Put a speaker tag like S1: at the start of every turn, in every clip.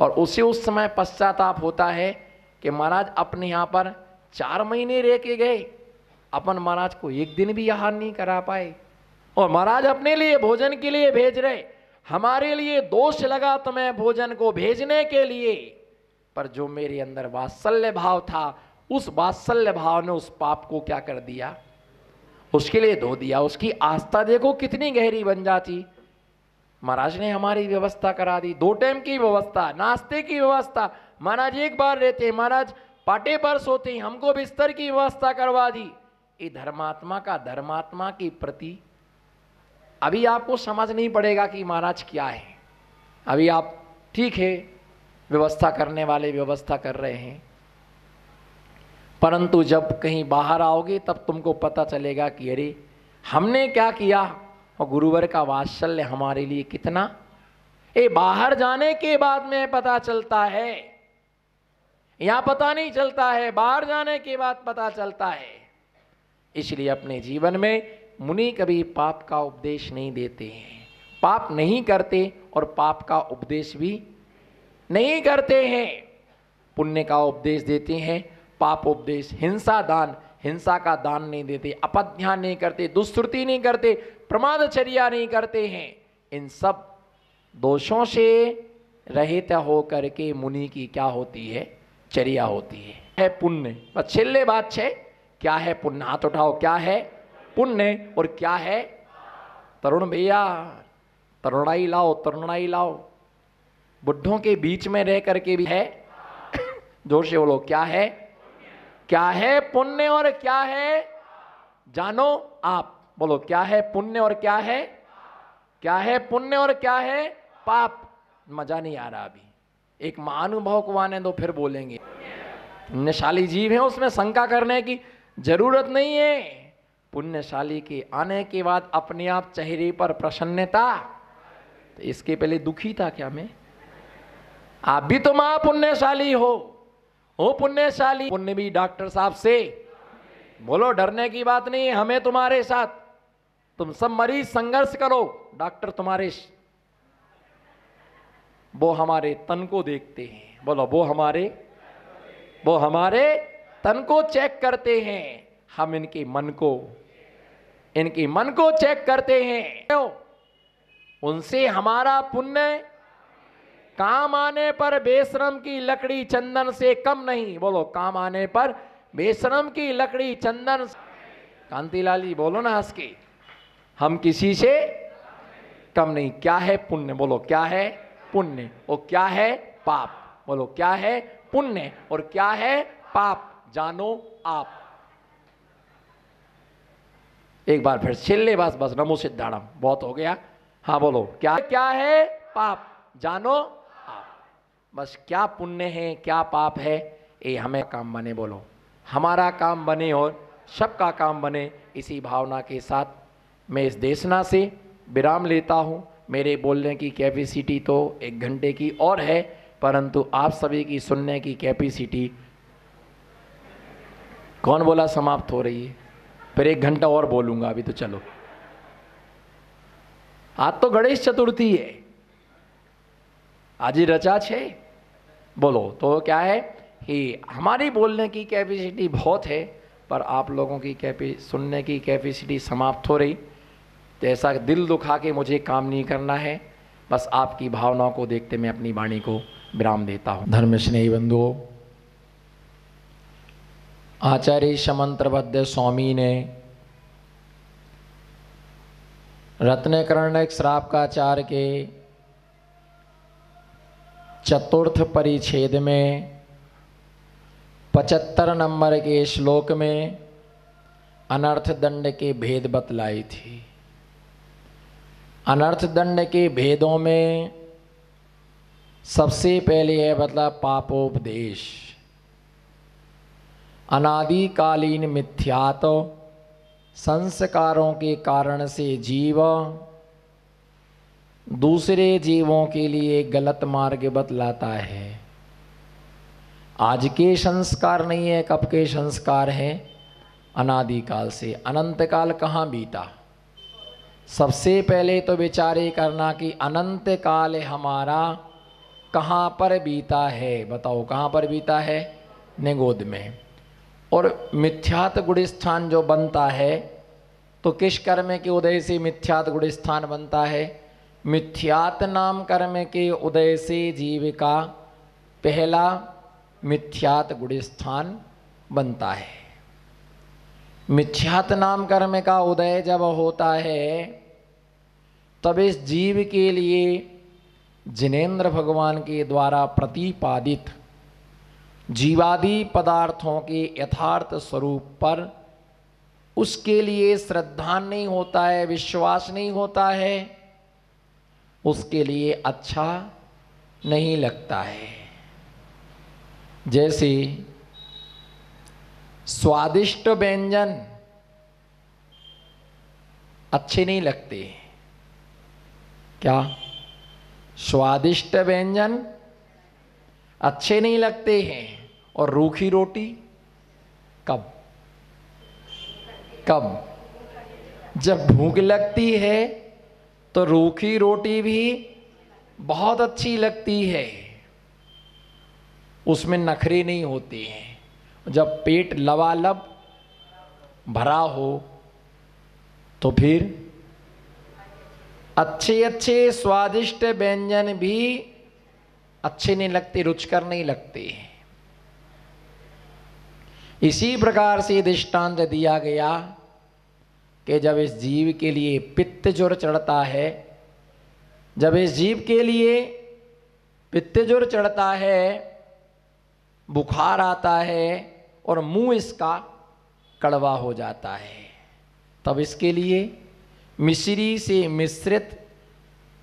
S1: और उसे उस समय पश्चाताप होता है कि महाराज अपने यहाँ पर 4 महीने रह के गए, अपन महाराज को एक दिन भी आहार नहीं करा पाए, और महाराज अपने लिए भोजन के लिए भेज रहे, हमारे लिए दोष लगा तुम्हें भोजन को भेजने के लिए, पर जो मेरे अंदर वात्सल्य भाव था, उस वात्सल्य भाव ने उस पाप को क्या कर दिया, उसके लिए धो दिया। उसकी आस्था देखो कितनी गहरी बन जाती। महाराज ने हमारी व्यवस्था करा दी, 2 टाइम की व्यवस्था, नाश्ते की व्यवस्था, महाराज एक बार रहते, महाराज पाटे पर सोते, हमको बिस्तर की व्यवस्था करवा दी। ये धर्मात्मा का धर्मात्मा के प्रति अभी आपको समझ नहीं पड़ेगा कि महाराज क्या है। अभी आप ठीक है, व्यवस्था करने वाले व्यवस्था कर रहे हैं, परंतु जब कहीं बाहर आओगे तब तुमको पता चलेगा कि अरे हमने क्या किया, और गुरुवर का वात्सल्य हमारे लिए कितना। ये बाहर जाने के बाद में पता चलता है, यहां पता नहीं चलता है, बाहर जाने के बाद पता चलता है। इसलिए अपने जीवन में मुनि कभी पाप का उपदेश नहीं देते हैं, पाप नहीं करते और पाप का उपदेश भी नहीं करते हैं। पुण्य का उपदेश देते हैं, पाप उपदेश, हिंसा दान, हिंसा का दान नहीं देते, अपध्यान नहीं करते, दुष्कृति नहीं करते, प्रमादचर्या नहीं करते हैं। इन सब दोषों से रहित होकर के मुनि की क्या होती है, चर्या होती है पुण्य। बस छिल्ले बात है, क्या है पुण्य, हाथ उठाओ, क्या है पुण्य और क्या है। तरुण भैया तरुणाई लाओ, तरुणाई लाओ, बुढ़ों के बीच में रह करके भी है, जोर से बोलो, क्या है, क्या है पुण्य और क्या है, जानो आप, बोलो क्या है पुण्य और क्या है, क्या है पुण्य और क्या है पाप। मजा नहीं आ रहा अभी, एक महानुभव को आने दो फिर बोलेंगे। पुण्यशाली जीव है, उसमें शंका करने की जरूरत नहीं है। पुण्यशाली के आने के बाद अपने आप चेहरे पर प्रसन्नता, तो इसके पहले दुखी था क्या मैं। आप भी तो महापुण्यशाली हो पुण्यशाली। पुण्य भी डॉक्टर साहब से बोलो, डरने की बात नहीं है, हमें तुम्हारे साथ, तुम सब मरीज संघर्ष करो, डॉक्टर तुम्हारे, वो हमारे तन को देखते हैं, बोलो वो हमारे तन को चेक करते हैं, हम इनके मन को चेक करते हैं। उनसे हमारा पुण्य काम आने पर बेशरम की लकड़ी चंदन से कम नहीं, बोलो काम आने पर बेशरम की लकड़ी चंदन। कांतिलाल जी बोलो ना हंस के, हम किसी से कम नहीं। क्या है पुण्य, बोलो क्या है पुण्य और क्या है पाप, बोलो क्या है पुण्य और क्या है पाप, जानो आप। एक बार फिर छिल्ले बस नमो सिद्धाणम, बहुत हो गया। हाँ बोलो, क्या है पाप, जानो आप। बस क्या पुण्य है क्या पाप है, ये हमें काम बने, बोलो हमारा काम बने और सबका काम बने। इसी भावना के साथ मैं इस देशना से विराम लेता हूँ। मेरे बोलने की कैपेसिटी तो 1 घंटे की और है, परंतु आप सभी की सुनने की कैपेसिटी, कौन बोला समाप्त हो रही है, फिर 1 घंटा और बोलूंगा अभी तो। चलो, आज तो गणेश चतुर्थी है, आज ही रचा छे, बोलो तो क्या है कि हमारी बोलने की कैपेसिटी बहुत है, पर आप लोगों की सुनने की कैपेसिटी समाप्त हो रही। तो ऐसा दिल दुखा के मुझे काम नहीं करना है, बस आपकी भावनाओं को देखते मैं अपनी वाणी को विराम देता हूँ। धर्म स्नेही बंधुओं, आचार्य समंत्रबद्ध स्वामी ने रत्नकर्ण श्रावकाचार्य के 4th परिच्छेद में 75 नंबर के श्लोक में अनर्थ दंड के भेद बतलाई थी। अनर्थ दंड के भेदों में सबसे पहले है बतला पापोपदेश। अनादिकालीन मिथ्यात्व संस्कारों के कारण से जीव दूसरे जीवों के लिए गलत मार्ग बतलाता है। आज के संस्कार नहीं है, कब के संस्कार हैं, अनादिकाल से। अनंत काल कहाँ बीता। सबसे पहले तो विचार करना कि अनंत काल हमारा कहाँ पर बीता है? बताओ कहाँ पर बीता है? निगोद में। और मिथ्यात गुण जो बनता है तो किस कर्म के उदय से मिथ्यात गुण बनता है? मिथ्यात नाम कर्म के उदय से जीव का पहला मिथ्यात गुण बनता है। मिथ्यात नाम कर्म का उदय जब होता है तब इस जीव के लिए जिनेंद्र भगवान के द्वारा प्रतिपादित जीवादि पदार्थों के यथार्थ स्वरूप पर उसके लिए श्रद्धा नहीं होता है, विश्वास नहीं होता है, उसके लिए अच्छा नहीं लगता है। जैसे स्वादिष्ट व्यंजन अच्छे नहीं लगते। क्या? स्वादिष्ट व्यंजन अच्छे नहीं लगते हैं। और रूखी रोटी कब? कब? जब भूख लगती है तो रूखी रोटी भी बहुत अच्छी लगती है, उसमें नखरे नहीं होते हैं। जब पेट लबालब भरा हो तो फिर अच्छे अच्छे स्वादिष्ट व्यंजन भी अच्छे नहीं लगते, रुचिकर नहीं लगते। इसी प्रकार से दृष्टांत दिया गया कि जब इस जीव के लिए पित्त ज्वर चढ़ता है, जब इस जीव के लिए पित्त ज्वर चढ़ता है, बुखार आता है और मुंह इसका कड़वा हो जाता है, तब इसके लिए मिश्री से मिश्रित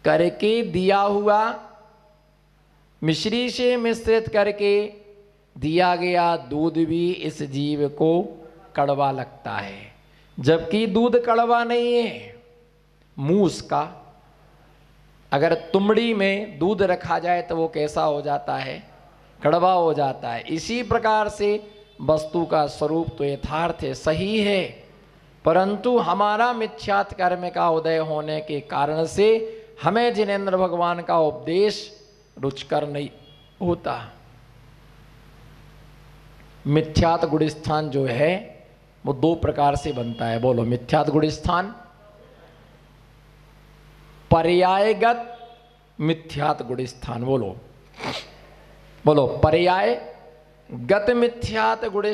S1: करके दिया हुआ, मिश्री से मिश्रित करके दिया गया दूध भी इस जीव को कड़वा लगता है। जबकि दूध कड़वा नहीं है, मुंह उसका, अगर तुमड़ी में दूध रखा जाए तो वो कैसा हो जाता है? कड़वा हो जाता है। इसी प्रकार से वस्तु का स्वरूप तो यथार्थ है, सही है, परंतु हमारा मिथ्यात कर्म का उदय होने के कारण से हमें जिनेंद्र भगवान का उपदेश रुचिकर नहीं होता। मिथ्यात गुण जो है वो दो प्रकार से बनता है। बोलो मिथ्यात गुण, पर्यायगत मिथ्यात गुण। बोलो बोलो, पर्यायगत मिथ्यात गुण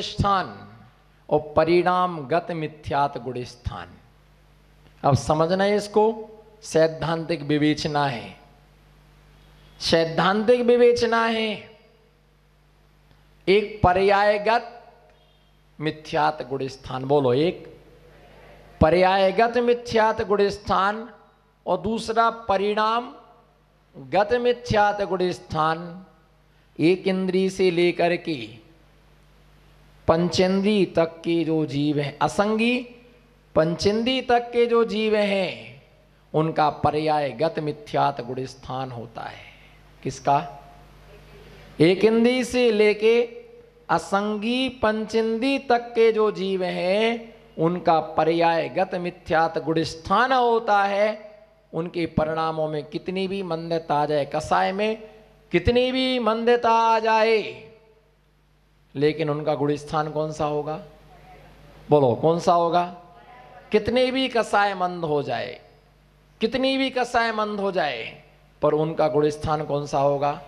S1: और परिणामगत मिथ्यात गुण। अब समझना है इसको, सैद्धांतिक विवेचना है, सैद्धांतिक विवेचना है। एक पर्यायगत मिथ्यात गुण। बोलो, एक पर्यायगत मिथ्यात गुण और दूसरा परिणामगत मिथ्यात गुण। एक इंद्री से लेकर के पंचेंद्री तक के जो जीव हैं, असंगी पंचेंद्री तक के जो जीव हैं, उनका पर्यायगत मिथ्यात गुण होता है। किसका? एक इंद्री से लेके असंगी पंचेंद्री तक के जो जीव हैं, उनका पर्यायगत मिथ्यात गुण होता है। उनके परिणामों में कितनी भी मंदता आ जाए, कसाय में कितनी भी मंदता आ जाए, लेकिन उनका गुणस्थान कौन सा होगा? बोलो कौन सा होगा? कितने भी कसाय मंद हो जाए, कितनी भी कसाय मंद हो जाए, पर उनका गुणस्थान कौन सा होगा?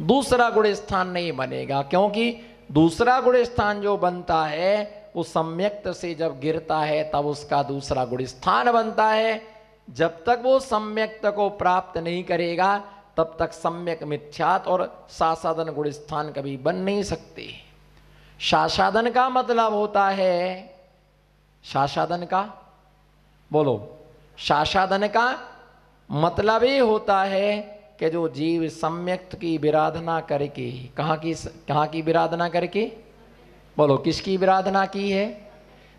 S1: दूसरा गुणस्थान नहीं बनेगा, क्योंकि दूसरा गुणस्थान जो बनता है वो सम्यक्त से जब गिरता है तब उसका दूसरा गुणस्थान बनता है। जब तक वो सम्यक्त को प्राप्त नहीं करेगा तब तक सम्यक मिथ्यात और सासादन गुणस्थान कभी बन नहीं सकते। सासादन का मतलब होता है, सासादन का, बोलो, सासादन का मतलब ये होता है कि जो जीव सम्यक्त की विराधना करके, कहाँ की विराधना करके? बोलो किसकी विराधना की है?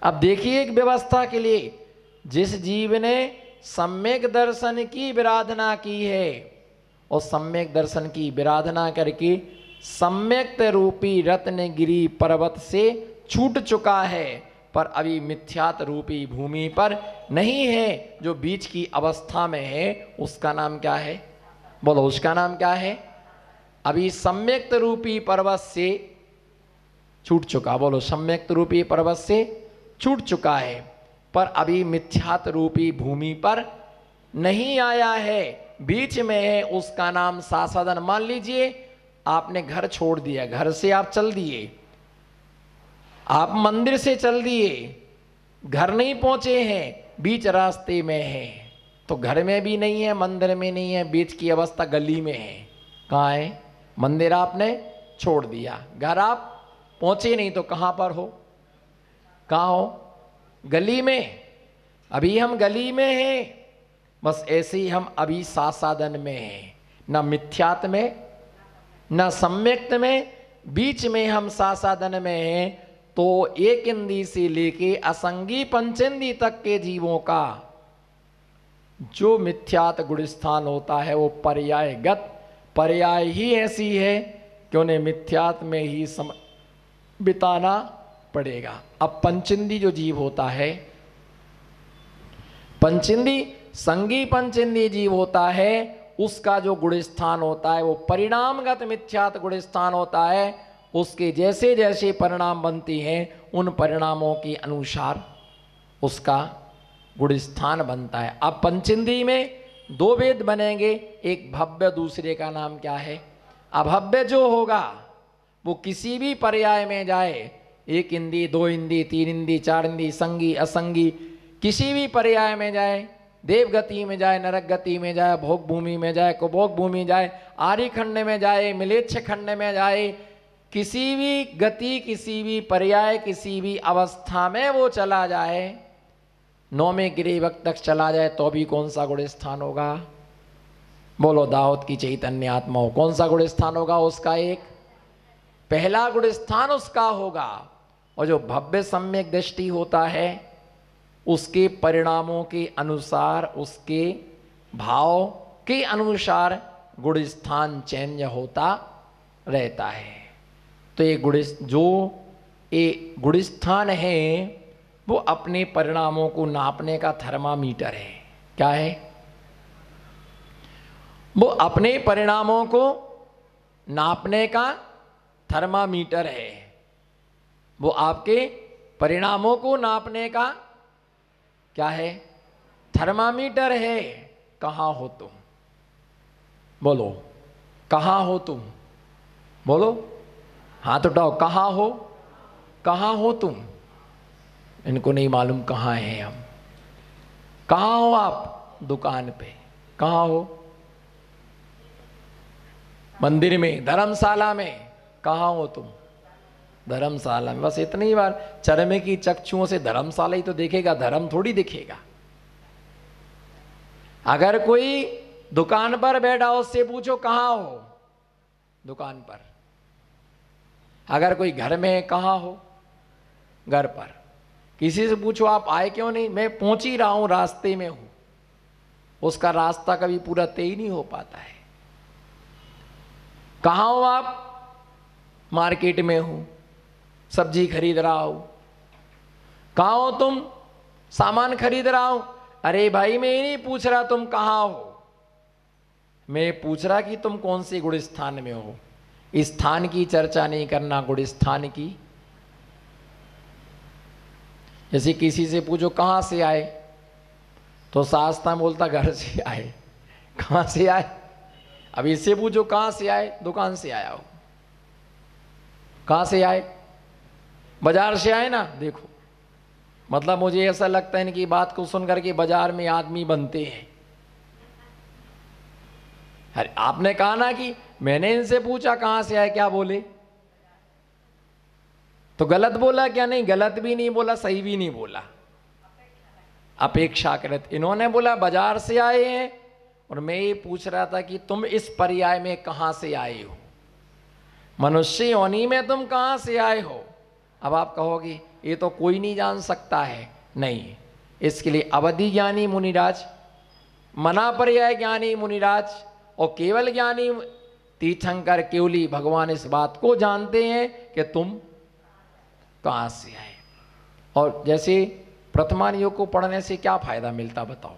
S1: अब देखिए, एक व्यवस्था के लिए जिस जीव ने सम्यक दर्शन की विराधना की है और सम्यक दर्शन की विराधना करके सम्यक्त रूपी रत्नगिरी पर्वत से छूट चुका है, पर अभी मिथ्यात रूपी भूमि पर नहीं है, जो बीच की अवस्था में है, उसका नाम क्या है? बोलो उसका नाम क्या है? अभी सम्यक्त रूपी पर्वत से छूट चुका, बोलो सम्यक्त रूपी पर्वत से छूट चुका है, पर अभी मिथ्यात रूपी भूमि पर नहीं आया है, बीच में है, उसका नाम सासादन। मान लीजिए आपने घर छोड़ दिया, घर से आप चल दिए, आप मंदिर से चल दिए, घर नहीं पहुंचे हैं, बीच रास्ते में है, तो घर में भी नहीं है, मंदिर में नहीं है, बीच की अवस्था गली में है। कहाँ है? मंदिर आपने छोड़ दिया, घर आप पहुंचे नहीं, तो कहां पर हो? कहां हो? गली में। अभी हम गली में हैं, बस ऐसे ही हम अभी सासादन में हैं, ना मिथ्यात में ना सम्यक्त में, बीच में हम सासादन में हैं। तो एक इंद्री से लेके असंगी पंचेंद्री तक के जीवों का जो मिथ्यात गुणस्थान होता है वो पर्यायगत, पर्याय ही ऐसी है कि उन्हें मिथ्यात में ही बिताना पड़ेगा। अब पंचेंद्री जो जीव होता है, पंचेंद्री संगी पंचेंद्री जीव होता है, उसका जो गुणस्थान होता है वो परिणामगत मिथ्यात गुणस्थान होता है। उसके जैसे जैसे परिणाम बनती हैं, उन परिणामों के अनुसार उसका गुणस्थान बनता है। अब पंचेंद्री में दो वेद बनेंगे, एक भव्य, दूसरे का नाम क्या है? अभव्य। जो होगा वो किसी भी पर्याय में जाए, एक इंद्री, दो इंद्री, तीन इंद्री, चार इंद्री, संगी असंगी, किसी भी पर्याय में जाए, देव गति में जाए, नरक गति में जाए, भोग भूमि में जाए, कुभोग भूमि जाए, आर्य खंड में जाए, मिलेच्छ खंड में जाए, किसी भी गति, किसी भी पर्याय, किसी भी अवस्था में वो चला जाए, नौवें गिरिवक तक चला जाए, तो भी कौन सा गुण स्थान होगा? बोलो दाऊद की चैतन्य आत्मा हो, कौन सा गुण स्थान होगा उसका? एक पहला गुण स्थान उसका होगा। और जो भव्य सम्यक दृष्टि होता है, उसके परिणामों के अनुसार, उसके भाव के अनुसार गुण स्थान चेंज होता रहता है। तो ये गुण स्थान है, वो अपने परिणामों को नापने का थर्मामीटर है। क्या है? वो अपने परिणामों को नापने का थर्मामीटर है। वो आपके परिणामों को नापने का क्या है? थर्मामीटर है। कहां हो तुम? बोलो कहां हो तुम? बोलो, हाथ उठाओ, कहां हो? कहां हो तुम? इनको नहीं मालूम कहां हैं हम। कहां हो आप? दुकान पे। कहां हो? मंदिर में, धर्मशाला में। कहां हो तुम? धर्मशाला में। बस इतनी ही बार चरमे की चक्षुओं से धर्मशाला ही तो देखेगा, धर्म थोड़ी दिखेगा। अगर कोई दुकान पर बैठा हो, उससे पूछो कहां हो? दुकान पर। अगर कोई घर में है, कहां हो? घर पर। किसी से पूछो आप आए क्यों नहीं? मैं पहुंच ही रहा हूं, रास्ते में हूं। उसका रास्ता कभी पूरा तय ही नहीं हो पाता है। कहां हो आप? मार्केट में हूं, सब्जी खरीद रहा हूं। कहां हो तुम? सामान खरीद रहा हूं। अरे भाई, मैं ये नहीं पूछ रहा तुम कहां हो, मैं पूछ रहा कि तुम कौन से गुण स्थान में हो। स्थान की चर्चा नहीं करना, गुण स्थान की। जैसे किसी से पूछो कहां से आए, तो शास्त्र बोलता घर से आए। कहां से आए? अब इससे पूछो कहां से आए, दुकान से आया हो। कहां से आए? बाजार से आए ना। देखो, मतलब मुझे ऐसा लगता है इनकी बात को सुनकर के बाजार में आदमी बनते हैं। अरे आपने कहा ना कि मैंने इनसे पूछा कहां से आए, क्या बोले? तो गलत बोला क्या? नहीं, गलत भी नहीं बोला, सही भी नहीं बोला, अपेक्षाकृत। इन्होंने बोला बाजार से आए हैं, और मैं ये पूछ रहा था कि तुम इस पर्याय में कहां से आए हो, मनुष्य योनि में तुम कहां से आए हो। अब आप कहोगे ये तो कोई नहीं जान सकता है। नहीं, इसके लिए अवधि ज्ञानी मुनिराज, मना पर्याय ज्ञानी मुनिराज और केवल ज्ञानी तीर्थंकर केवली भगवान इस बात को जानते हैं कि तुम कहां से आए। और जैसे प्रथमान योग को पढ़ने से क्या फायदा मिलता बताओ?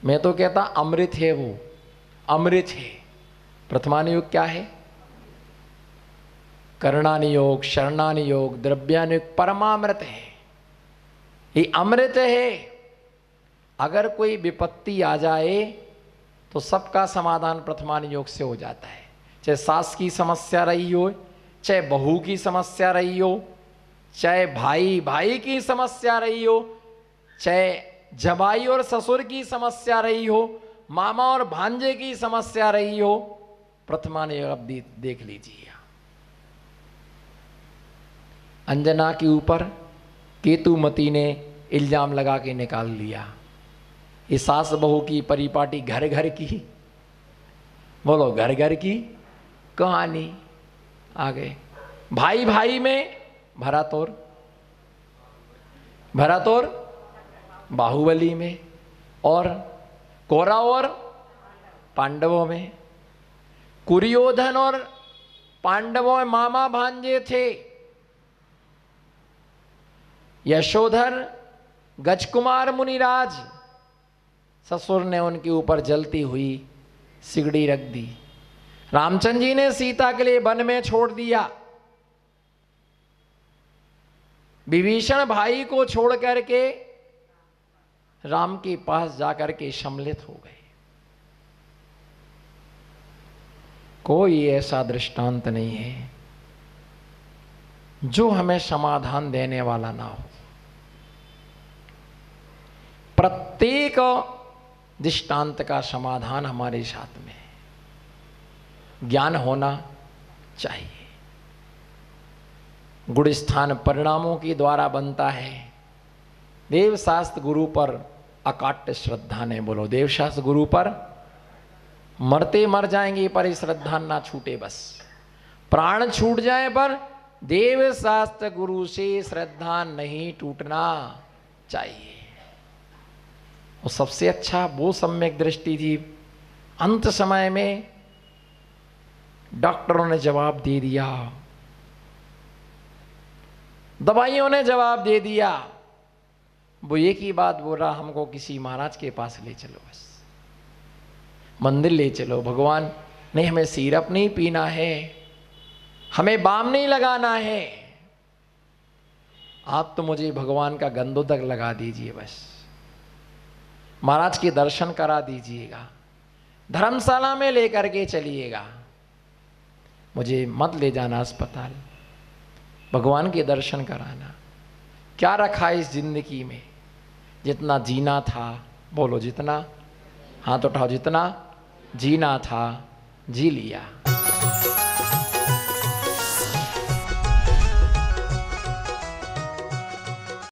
S1: मैं तो कहता अमृत है, वो अमृत है। प्रथमानुयोग क्या है? करणानुयोग, शरणानुयोग, द्रव्यानुयोग परमामृत है। ये अमृत है। अगर कोई विपत्ति आ जाए तो सबका समाधान प्रथमानुयोग से हो जाता है। चाहे सास की समस्या रही हो, चाहे बहू की समस्या रही हो, चाहे भाई भाई की समस्या रही हो, चाहे जमाई और ससुर की समस्या रही हो, मामा और भांजे की समस्या रही हो, प्रथमानुयोग अब देख लीजिए। अंजना के ऊपर केतुमती ने इल्जाम लगा के निकाल लिया। ये सास बहू की परिपाटी घर घर की, बोलो घर घर की कहानी आ गए। भाई भाई में भरत और बाहुबली में, और कौरव और पांडवों में, कुरियोधन और पांडवों में मामा भांजे थे। यशोधर गजकुमार मुनिराज, ससुर ने उनके ऊपर जलती हुई सिगड़ी रख दी। रामचंद्र जी ने सीता के लिए वन में छोड़ दिया। विभीषण भाई को छोड़ करके राम के पास जाकर के सम्मिलित हो गए। कोई ऐसा दृष्टांत नहीं है जो हमें समाधान देने वाला ना हो। प्रत्येक दृष्टांत का समाधान हमारे साथ में है। ज्ञान होना चाहिए। गुण स्थान परिणामों के द्वारा बनता है। देवशास्त्र गुरु पर अकाट्य श्रद्धा ने, बोलो देवशास्त्र गुरु पर मरते मर जाएंगे पर श्रद्धा ना छूटे। बस प्राण छूट जाए पर देवशास्त्र गुरु से श्रद्धा नहीं टूटना चाहिए। और सबसे अच्छा वो सम्यक दृष्टि थी। अंत समय में डॉक्टरों ने जवाब दे दिया, दवाइयों ने जवाब दे दिया। वो एक ही बात बोल रहा, हमको किसी महाराज के पास ले चलो, बस मंदिर ले चलो। भगवान नहीं, हमें सिरप नहीं पीना है, हमें बाम नहीं लगाना है, आप तो मुझे भगवान का गंधोदक लगा दीजिए, बस महाराज के दर्शन करा दीजिएगा, धर्मशाला में लेकर के चलिएगा, मुझे मत ले जाना अस्पताल, भगवान के दर्शन कराना। क्या रखा इस जिंदगी में? जितना जीना था, बोलो जितना, हाथ उठाओ, जितना जीना था जी लिया।